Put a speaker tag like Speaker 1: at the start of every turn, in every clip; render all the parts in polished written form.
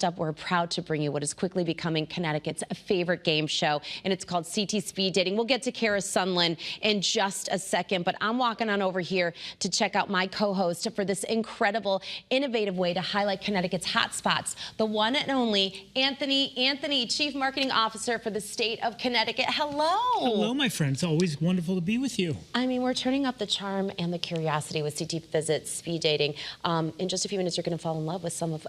Speaker 1: Up, we're proud to bring you what is quickly becoming Connecticut's favorite game show, and it's called CT Speed Dating. We'll get to Kara Sunland in just a second, but I'm walking on over here to check out my co-host for this incredible, innovative way to highlight Connecticut's hot spots. The one and only Anthony. Anthony, Chief Marketing Officer for the state of Connecticut. Hello.
Speaker 2: Hello, my friend. It's always wonderful to be with you.
Speaker 1: I mean, we're turning up the charm and the curiosity with CT Visit Speed Dating. In just a few minutes, you're going to fall in love with some of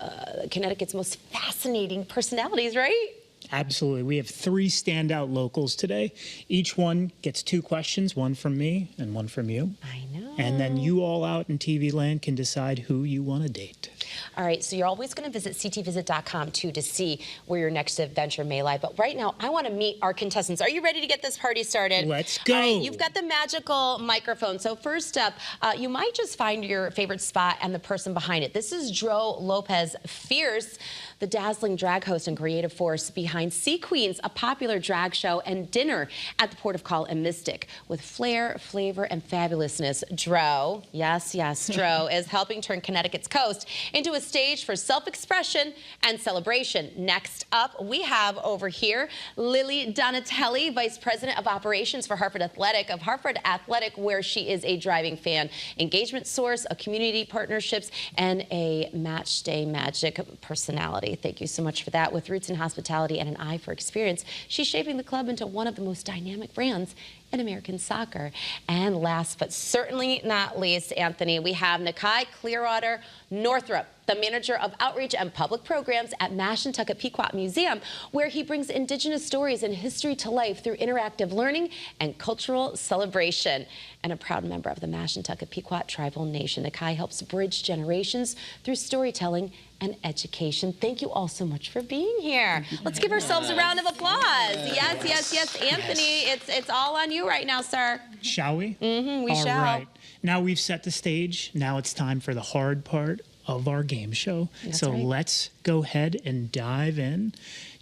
Speaker 1: Connecticut's most fascinating personalities, right?
Speaker 2: Absolutely. We have 3 standout locals today. Each one gets 2 questions, one from me and one from you.
Speaker 1: I know.
Speaker 2: And then you all out in TV land can decide who you want to date.
Speaker 1: All right, so you're always going to visit ctvisit.com, too, to see where your next adventure may lie. But right now, I want to meet our contestants. Are you ready to get this party started?
Speaker 2: Let's go.
Speaker 1: All right, you've got the magical microphone. So first up, you might just find your favorite spot and the person behind it. This is Dro Lopez Fierce, the dazzling drag host and creative force behind Sea Queens, a popular drag show and dinner at the Port of Call and Mystic. With flair, flavor, and fabulousness, Dro, yes, Dro, is helping turn Connecticut's coast into a stage for self-expression and celebration. Next up, we have over here Lily Donatelli, Vice President of Operations for Hartford Athletic, where she is a driving fan engagement source, a community partnerships, and a match day magic personality. Thank you so much for that. With roots in hospitality and an eye for experience, she's shaping the club into one of the most dynamic brands in American soccer. And last but certainly not least, Anthony, we have Nakai Clearwater Northrup, the manager of outreach and public programs at Mashantucket Pequot Museum, where he brings Indigenous stories and history to life through interactive learning and cultural celebration. And a proud member of the Mashantucket Pequot Tribal Nation, Nakai helps bridge generations through storytelling and education. Thank you all so much for being here. Let's give ourselves a round of applause. Yes, Anthony, it's all on you right now, sir.
Speaker 2: Shall we?
Speaker 1: We shall.
Speaker 2: All right. Now we've set the stage. Now it's time for the hard part of our game show.
Speaker 1: That's
Speaker 2: so
Speaker 1: right.
Speaker 2: Let's go ahead and dive in.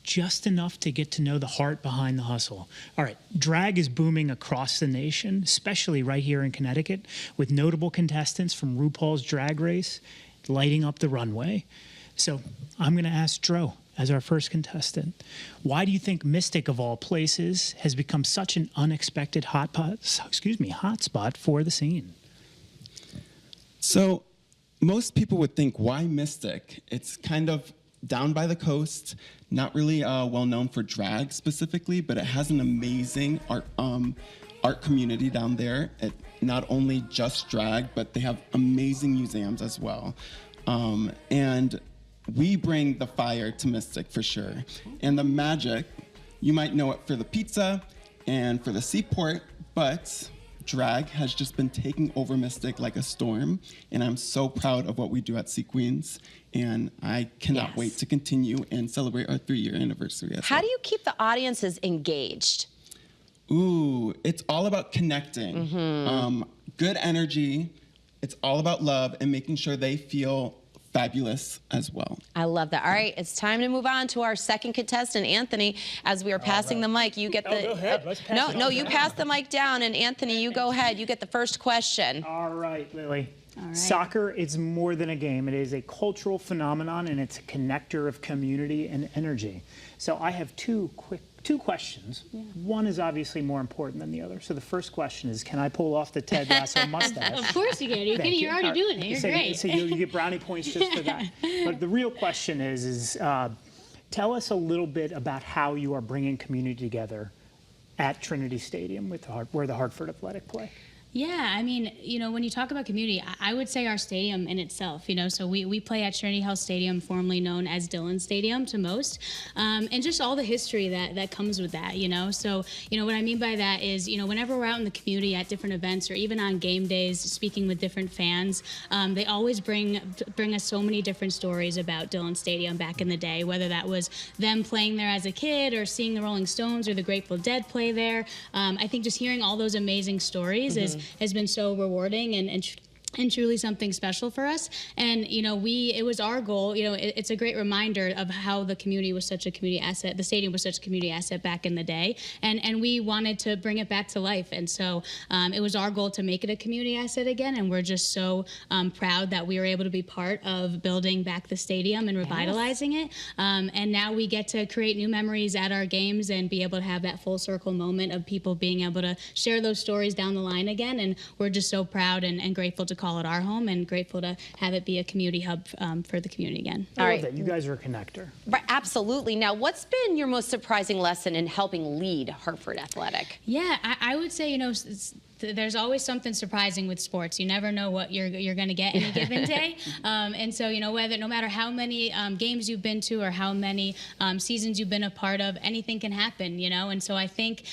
Speaker 2: Just enough to get to know the heart behind the hustle. All right, drag is booming across the nation, especially right here in Connecticut, with notable contestants from RuPaul's Drag Race lighting up the runway. So I'm going to ask Dro, as our first contestant, why do you think Mystic, of all places, has become such an unexpected hotspot for the scene?
Speaker 3: So most people would think, why Mystic? It's kind of down by the coast, not really well known for drag specifically, but it has an amazing art community down there. It not only just drag, but they have amazing museums as well. And we bring the fire to Mystic for sure. And the magic, you might know it for the pizza and for the seaport, but drag has just been taking over Mystic like a storm. And I'm so proud of what we do at Sea Queens. And I cannot wait to continue and celebrate our 3-year anniversary.
Speaker 1: How do you keep the audiences engaged?
Speaker 3: Ooh, it's all about connecting. Good energy. It's all about love and making sure they feel fabulous as well.
Speaker 1: I love that. All right, it's time to move on to our second contestant, Anthony. As we are passing the mic, you get the...
Speaker 2: Go ahead. Let's pass it on.
Speaker 1: You pass the mic down, and Anthony, you go ahead. You get the first question.
Speaker 2: All right, Lily.
Speaker 4: All right.
Speaker 2: Soccer is more than a game. It is a cultural phenomenon, and it's a connector of community and energy. So I have two questions. Yeah. One is obviously more important than the other. So the first question is, can I pull off the Ted Lasso mustache?
Speaker 4: Of course you can. You're already doing it. You're great.
Speaker 2: So you get brownie points just for that. But the real question is tell us a little bit about how you are bringing community together at Trinity Stadium where the Hartford Athletic play.
Speaker 4: Yeah, I mean, when you talk about community, I would say our stadium in itself, so we play at Trinity Health Stadium, formerly known as Dillon Stadium to most, and just all the history that comes with that, So, what I mean by that is, whenever we're out in the community at different events or even on game days, speaking with different fans, they always bring us so many different stories about Dillon Stadium back in the day, whether that was them playing there as a kid or seeing the Rolling Stones or the Grateful Dead play there. I think just hearing all those amazing stories has been so rewarding and and truly something special for us. And, you know, it was our goal, you know, it's a great reminder of how the community was such a community asset, the stadium was such a community asset back in the day. And we wanted to bring it back to life. And so it was our goal to make it a community asset again. And we're just so proud that we were able to be part of building back the stadium and revitalizing it. And now we get to create new memories at our games and be able to have that full circle moment of people being able to share those stories down the line again. And we're just so proud and grateful to call it our home and grateful to have it be a community hub for the community again.
Speaker 2: I love that. You guys are a connector.
Speaker 1: Right, absolutely. Now, what's been your most surprising lesson in helping lead Hartford Athletic?
Speaker 4: Yeah, I would say, you know, there's always something surprising with sports. You never know what you're going to get any given day. And so, you know, no matter how many games you've been to or how many seasons you've been a part of, anything can happen, you know. And so I think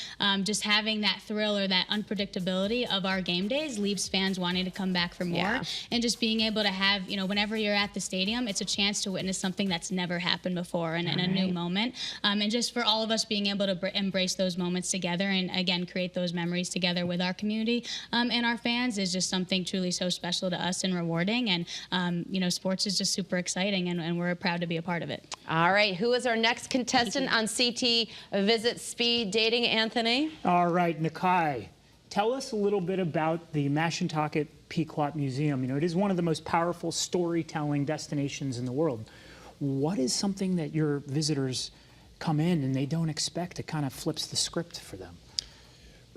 Speaker 4: just having that thrill or that unpredictability of our game days leaves fans wanting to come back for more.
Speaker 1: Yeah.
Speaker 4: And just being able to have, you know, whenever you're at the stadium, it's a chance to witness something that's never happened before and a new moment. And just for all of us being able to embrace those moments together and, again, create those memories together with our community and our fans is just something truly so special to us and rewarding. And, you know, sports is just super exciting, and we're proud to be a part of it.
Speaker 1: All right. Who is our next contestant on CT Visit Speed Dating, Anthony?
Speaker 2: All right, Nakai, tell us a little bit about the Mashantucket Pequot Museum. You know, it is one of the most powerful storytelling destinations in the world. What is something that your visitors come in and they don't expect? It kind of flips the script for them.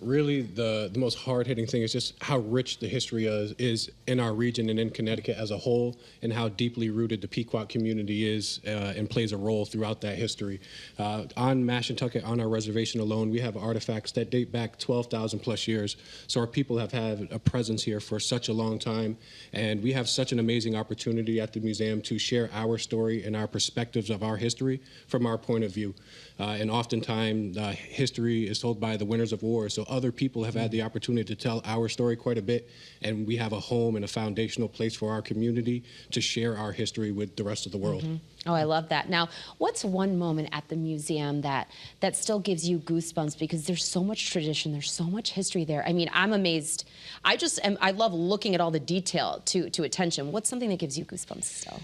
Speaker 5: Really, the most hard-hitting thing is just how rich the history is in our region and in Connecticut as a whole, and how deeply rooted the Pequot community is and plays a role throughout that history. On Mashantucket, on our reservation alone, we have artifacts that date back 12,000 plus years. So our people have had a presence here for such a long time, and we have such an amazing opportunity at the museum to share our story and our perspectives of our history from our point of view. And oftentimes, history is told by the winners of war, so other people have had the opportunity to tell our story quite a bit, and we have a home and a foundational place for our community to share our history with the rest of the world.
Speaker 1: Oh, I love that. Now, what's one moment at the museum that still gives you goosebumps, because there's so much tradition, there's so much history there? I mean, I'm amazed. I love looking at all the detail to attention. What's something that gives you goosebumps still?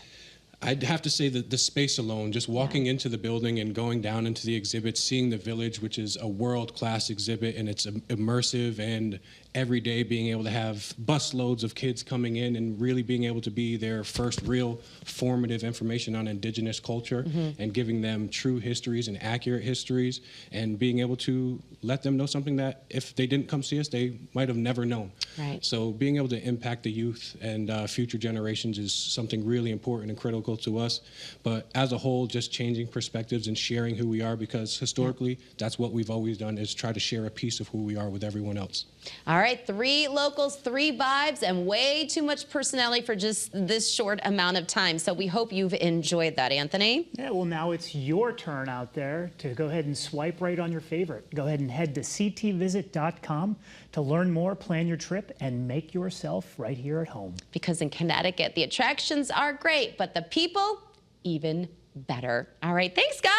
Speaker 5: I'd have to say that the space alone, just walking into the building and going down into the exhibit, seeing the village, which is a world-class exhibit, and it's immersive, and every day being able to have busloads of kids coming in and really being able to be their first real formative information on Indigenous culture and giving them true histories and accurate histories, and being able to let them know something that if they didn't come see us, they might have never known.
Speaker 1: Right.
Speaker 5: So being able to impact the youth and future generations is something really important and critical to us. But as a whole, just changing perspectives and sharing who we are, because historically, that's what we've always done, is try to share a piece of who we are with everyone else.
Speaker 1: All right, 3 locals, 3 vibes, and way too much personality for just this short amount of time. So we hope you've enjoyed that, Anthony.
Speaker 2: Yeah, well, now it's your turn out there to go ahead and swipe right on your favorite. Go ahead and head to ctvisit.com to learn more, plan your trip, and make yourself right here at home.
Speaker 1: Because in Connecticut, the attractions are great, but the people, even better. All right, thanks, guys.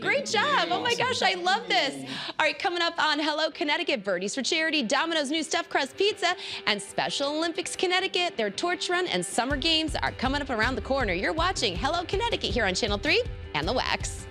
Speaker 1: Great job. Oh my gosh, I love this. All right, coming up on Hello Connecticut, Birdies for Charity, Domino's new stuffed crust pizza, and Special Olympics Connecticut. Their torch run and summer games are coming up around the corner. You're watching Hello Connecticut here on Channel 3 and The Wax.